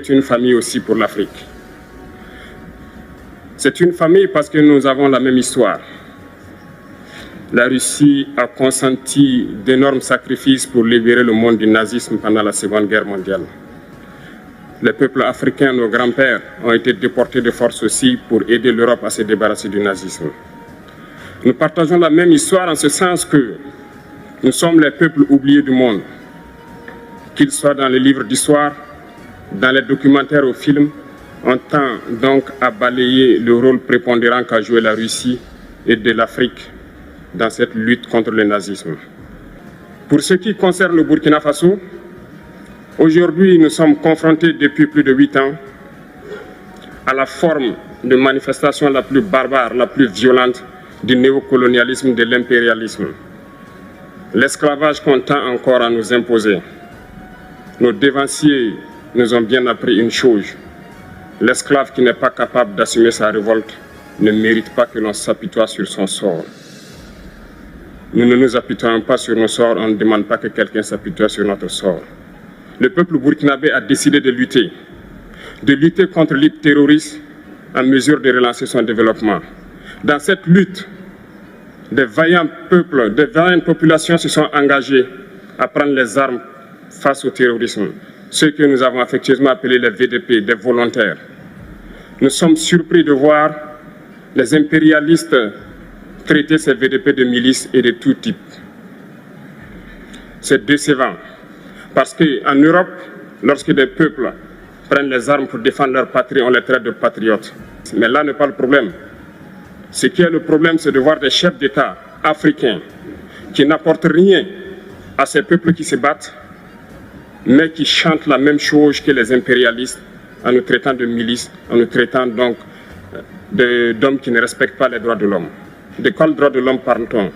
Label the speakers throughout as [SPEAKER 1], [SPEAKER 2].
[SPEAKER 1] est une famille aussi pour l'Afrique. C'est une famille parce que nous avons la même histoire. La Russie a consenti d'énormes sacrifices pour libérer le monde du nazisme pendant la Seconde Guerre mondiale. Les peuples africains, nos grands-pères, ont été déportés de force aussi pour aider l'Europe à se débarrasser du nazisme. Nous partageons la même histoire en ce sens que nous sommes les peuples oubliés du monde, qu'ils soient dans les livres d'histoire, dans les documentaires ou films. On tend donc à balayer le rôle prépondérant qu'a joué la Russie et de l'Afrique dans cette lutte contre le nazisme. Pour ce qui concerne le Burkina Faso, aujourd'hui nous sommes confrontés depuis plus de 8 ans à la forme de manifestation la plus barbare, la plus violente du néocolonialisme, de l'impérialisme. L'esclavage qu'on tend encore à nous imposer. Nos dévanciers nous ont bien appris une chose. L'esclave qui n'est pas capable d'assumer sa révolte ne mérite pas que l'on s'apitoie sur son sort. Nous ne nous apitoyons pas sur nos sorts, on ne demande pas que quelqu'un s'apitoie sur notre sort. Le peuple burkinabé a décidé de lutter contre le terrorisme en mesure de relancer son développement. Dans cette lutte, des vaillants peuples, des vaillantes populations se sont engagées à prendre les armes face au terrorisme. Ceux que nous avons affectueusement appelés les VDP, des volontaires. Nous sommes surpris de voir les impérialistes traiter ces VDP de milices et de tout type. C'est décevant, parce qu'en Europe, lorsque des peuples prennent les armes pour défendre leur patrie, on les traite de patriotes. Mais là n'est pas le problème. Ce qui est le problème, c'est de voir des chefs d'État africains qui n'apportent rien à ces peuples qui se battent, mais qui chantent la même chose que les impérialistes en nous traitant de milices, en nous traitant donc d'hommes qui ne respectent pas les droits de l'homme. De quels droits de l'homme parle-t-on?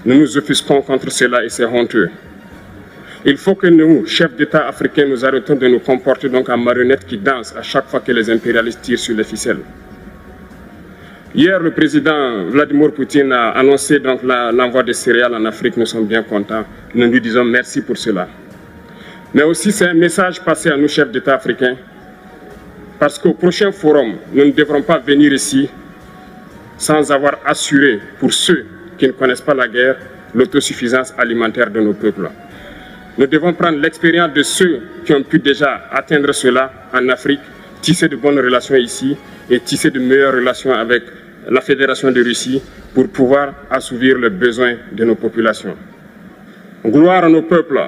[SPEAKER 1] Nous nous offusquons contre cela et c'est honteux. Il faut que nous, chefs d'État africains, nous arrêtons de nous comporter donc en marionnettes qui dansent à chaque fois que les impérialistes tirent sur les ficelles. Hier, le président Vladimir Poutine a annoncé donc l'envoi de céréales en Afrique. Nous sommes bien contents. Nous lui disons merci pour cela. Mais aussi, c'est un message passé à nous, chefs d'État africains, parce qu'au prochain forum, nous ne devrons pas venir ici sans avoir assuré, pour ceux qui ne connaissent pas la guerre, l'autosuffisance alimentaire de nos peuples. Nous devons prendre l'expérience de ceux qui ont pu déjà atteindre cela en Afrique, tisser de bonnes relations ici et tisser de meilleures relations avec la Fédération de Russie pour pouvoir assouvir les besoins de nos populations. Gloire à nos peuples,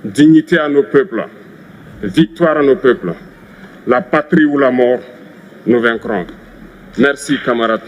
[SPEAKER 1] dignité à nos peuples, victoire à nos peuples. La patrie ou la mort, nous vaincrons. Merci, camarades.